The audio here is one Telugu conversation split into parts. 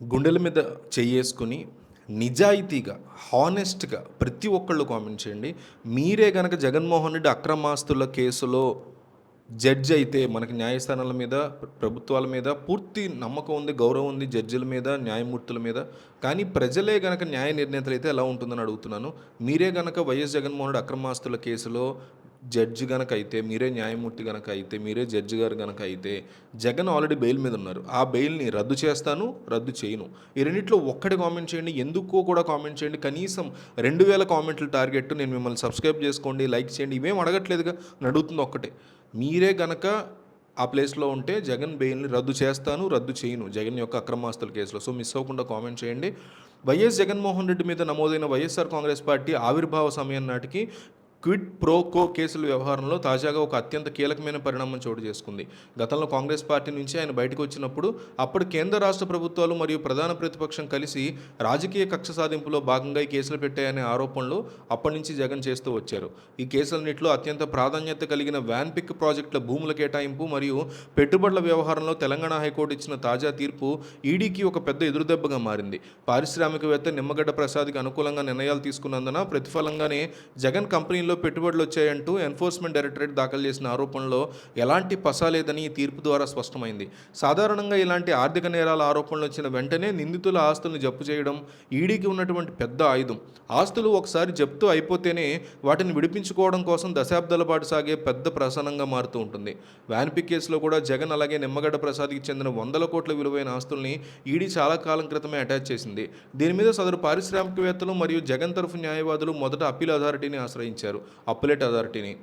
గుండెల మీద చెయ్యేసుకొని నిజాయితీగా, హానెస్ట్‌గా ప్రతి ఒక్కళ్ళు కామెంట్ చేయండి. మీరే గనక జగన్మోహన్ రెడ్డి అక్రమాస్తుల కేసులో జడ్జ్ అయితే మనకి న్యాయస్థానాల మీద, ప్రభుత్వాల మీద పూర్తి నమ్మకం ఉంది, గౌరవం ఉంది జడ్జిల మీద, న్యాయమూర్తుల మీద. కానీ ప్రజలే గనక న్యాయ నిర్ణేతలైతే ఎలా ఉంటుందని అడుగుతున్నాను. మీరే గనక వైఎస్ జగన్మోహన్ రెడ్డి అక్రమాస్తుల కేసులో జడ్జి గనక అయితే, మీరే న్యాయమూర్తి గనక అయితే, మీరే జడ్జి గారు గనక అయితే, జగన్ ఆల్రెడీ బెయిల్ మీద ఉన్నారు. ఆ బెయిల్‌ని రద్దు చేస్తాను, రద్దు చేయను. ఈ రెండిట్లో ఒక్కటి కామెంట్ చేయండి. ఎందుకో కూడా కామెంట్ చేయండి. కనీసం 2000 కామెంట్ల టార్గెట్. నేను మిమ్మల్ని సబ్స్క్రైబ్ చేసుకోండి, లైక్ చేయండి. ఇవేం అడగట్లేదుగా. నేను అడుగుతుంది ఒక్కటే. మీరే గనక ఆ ప్లేస్‌లో ఉంటే జగన్ బెయిల్‌ని రద్దు చేస్తాను, రద్దు చేయను. జగన్ యొక్క అక్రమాస్తుల కేసులో. సో మిస్ అవ్వకుండా కామెంట్ చేయండి. వైఎస్ జగన్మోహన్ రెడ్డి మీద నమోదైన వైఎస్ఆర్ కాంగ్రెస్ పార్టీ ఆవిర్భావ సమయం నాటికి క్విడ్ ప్రో కో కేసుల వ్యవహారంలో తాజాగా ఒక అత్యంత కీలకమైన పరిణామం చోటు చేసుకుంది. గతంలో కాంగ్రెస్ పార్టీ నుంచి ఆయన బయటకు వచ్చినప్పుడు అప్పుడు కేంద్ర రాష్ట్ర ప్రభుత్వాలు మరియు ప్రధాన ప్రతిపక్షం కలిసి రాజకీయ కక్ష సాధింపులో భాగంగా ఈ కేసులు పెట్టాయనే ఆరోపణలు అప్పటి నుంచి జగన్ చేస్తూ వచ్చారు. ఈ కేసులన్నింటిలో అత్యంత ప్రాధాన్యత కలిగిన వ్యాన్ పిక్ ప్రాజెక్టుల భూముల కేటాయింపు మరియు పెట్టుబడుల వ్యవహారంలో తెలంగాణ హైకోర్టు ఇచ్చిన తాజా తీర్పు ఈడీకి ఒక పెద్ద ఎదురుదెబ్బగా మారింది. పారిశ్రామికవేత్త నిమ్మగడ్డ ప్రసాద్కి అనుకూలంగా నిర్ణయాలు తీసుకున్నందున ప్రతిఫలంగానే జగన్ కంపెనీలో పెట్టుబడులు వచ్చాయంటూ ఎన్ఫోర్స్మెంట్ డైరెక్టరేట్ దాఖలు చేసిన ఆరోపణలో ఎలాంటి పసాలేదని ఈ తీర్పు ద్వారా స్పష్టమైంది. సాధారణంగా ఇలాంటి ఆర్థిక నేరాల ఆరోపణలు వచ్చిన వెంటనే నిందితుల ఆస్తులను జప్తు చేయడం ఈడీకి ఉన్నటువంటి పెద్ద ఆయుధం. ఆస్తులు ఒకసారి జప్తు అయిపోతేనే వాటిని విడిపించుకోవడం కోసం దశాబ్దాల పాటు సాగే పెద్ద ప్రసనంగా మారుతూ ఉంటుంది. వ్యాన్పిక్ కేసులో కూడా జగన్ అలాగే నిమ్మగడ్డ ప్రసాద్కి చెందిన 100 కోట్ల విలువైన ఆస్తుల్ని ఈడీ చాలా కాలం క్రితమే అటాచ్ చేసింది. దీని మీద సదరు పారిశ్రామికవేత్తలు మరియు జగన్ తరఫు న్యాయవాదులు మొదట అప్పీల్ అథారిటీని ఆశ్రయించారు, అప్పలేట్ అథారిటీని.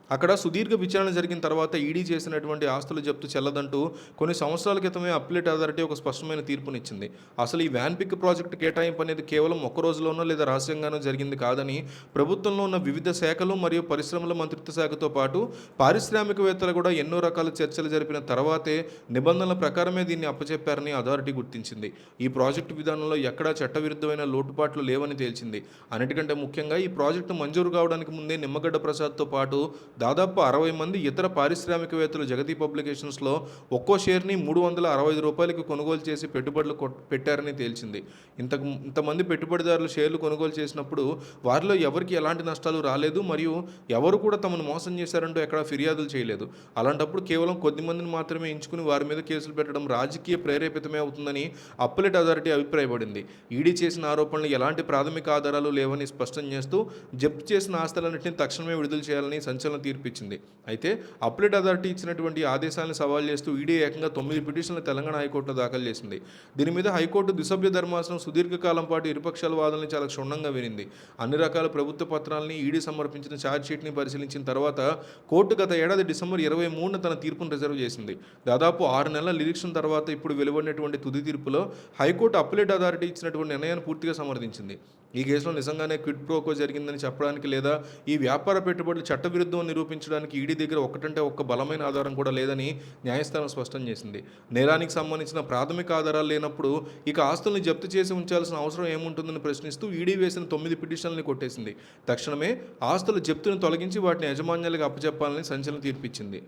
అక్కడ సుదీర్ఘ విచారణ జరిగిన తర్వాత ఈడీ చేసినటువంటి ఆస్తుల జప్తు చెల్లదంటూ కొన్ని సంవత్సరాల క్రితమే అప్పలేట్ అథారిటీ ఒక స్పష్టమైన తీర్పునిచ్చింది. అసలు ఈ వ్యాన్ పిక్ ప్రాజెక్టు కేటాయింపు అనేది కేవలం ఒక్క రోజులోనో లేదా రహస్యంగానో జరిగింది కాదని ప్రభుత్వంలో ఉన్న వివిధ శాఖలు మరియు పరిశ్రమల మంత్రిత్వ శాఖతో పాటు పారిశ్రామికవేత్తలు కూడా ఎన్నో రకాల చర్చలు జరిపిన తర్వాతే నిబంధనల ప్రకారమే దీన్ని అప్పచెప్పారని అథారిటీ గుర్తించింది. ఈ ప్రాజెక్టు విధానంలో ఎక్కడా చట్టవిరుద్ధమైన లోటుపాట్లు లేవని తేల్చింది. అన్నిటికంటే ముఖ్యంగా ఈ ప్రాజెక్టు మంజూరు కావడానికి ముందే నిమ్మగడ్డ ప్రసాద్తో పాటు దాదాపు 60 మంది ఇతర పారిశ్రామికవేత్తలు జగతి పబ్లికేషన్స్లో ఒక్కో షేర్ని ₹365 కొనుగోలు చేసి పెట్టుబడులు పెట్టారని తేల్చింది. ఇంతమంది పెట్టుబడిదారులు షేర్లు కొనుగోలు చేసినప్పుడు వారిలో ఎవరికి ఎలాంటి నష్టాలు రాలేదు మరియు ఎవరు కూడా తమను మోసం చేశారంటూ ఎక్కడా ఫిర్యాదులు చేయలేదు. అలాంటప్పుడు కేవలం కొద్ది మందిని మాత్రమే ఎంచుకుని వారి మీద కేసులు పెట్టడం రాజకీయ ప్రేరేపితమే అవుతుందని అప్పలేట్ అథారిటీ అభిప్రాయపడింది. ఈడీ చేసిన ఆరోపణలు ఎలాంటి ప్రాథమిక ఆధారాలు లేవని స్పష్టం చేస్తూ జప్తు చేసిన ఆస్తులన్నింటినీ తక్షణమే విడుదల చేయాలని సంచలన తీర్పు ఇచ్చింది. అయితే అప్పలేట్ అథారిటీ ఇచ్చినటువంటి ఆదేశాలను సవాల్ చేస్తూ ఈడీ ఏకంగా 9 పిటిషన్లు తెలంగాణ హైకోర్టులో దాఖలు చేసింది. దీని మీద హైకోర్టు ద్విసభ్య ధర్మాసనం సుదీర్ఘకాలం పాటు ఇరుపక్షాల వాదనలు చాలా క్షుణ్ణంగా వినింది. అన్ని రకాల ప్రభుత్వ పత్రాలని ఈడీ సమర్పించిన ఛార్జ్షీట్ని పరిశీలించిన తర్వాత కోర్టు గత ఏడాది డిసెంబర్ 23న తన తీర్పును రిజర్వ్ చేసింది. దాదాపు 6 నెలల నిరీక్షణ తర్వాత ఇప్పుడు వెలువడినటువంటి తుది తీర్పులో హైకోర్టు అప్పలేట్ అథారిటీ ఇచ్చినటువంటి నిర్ణయాన్ని పూర్తిగా సమర్థించింది. ఈ కేసులో నిజంగానే క్విడ్ ప్రోకో జరిగిందని చెప్పడానికి లేదా ఈ వ్యాపార పెట్టుబడులు చట్టవిరుద్ధం నిరూపించడానికి ఈడీ దగ్గర ఒక్కటంటే ఒక్క బలమైన ఆధారం కూడా లేదని న్యాయస్థానం స్పష్టం చేసింది. నేరానికి సంబంధించిన ప్రాథమిక ఆధారాలు లేనప్పుడు ఇక ఆస్తుల్ని జప్తు చేసి ఉంచాల్సిన అవసరం ఏముంటుందని ప్రశ్నిస్తూ ఈడీ వేసిన 9 పిటిషన్లని కొట్టేసింది. తక్షణమే ఆస్తుల జప్తును తొలగించి వాటిని యాజమాన్యాలకు అప్పచెప్పాలని సంచలన తీర్పిచ్చింది.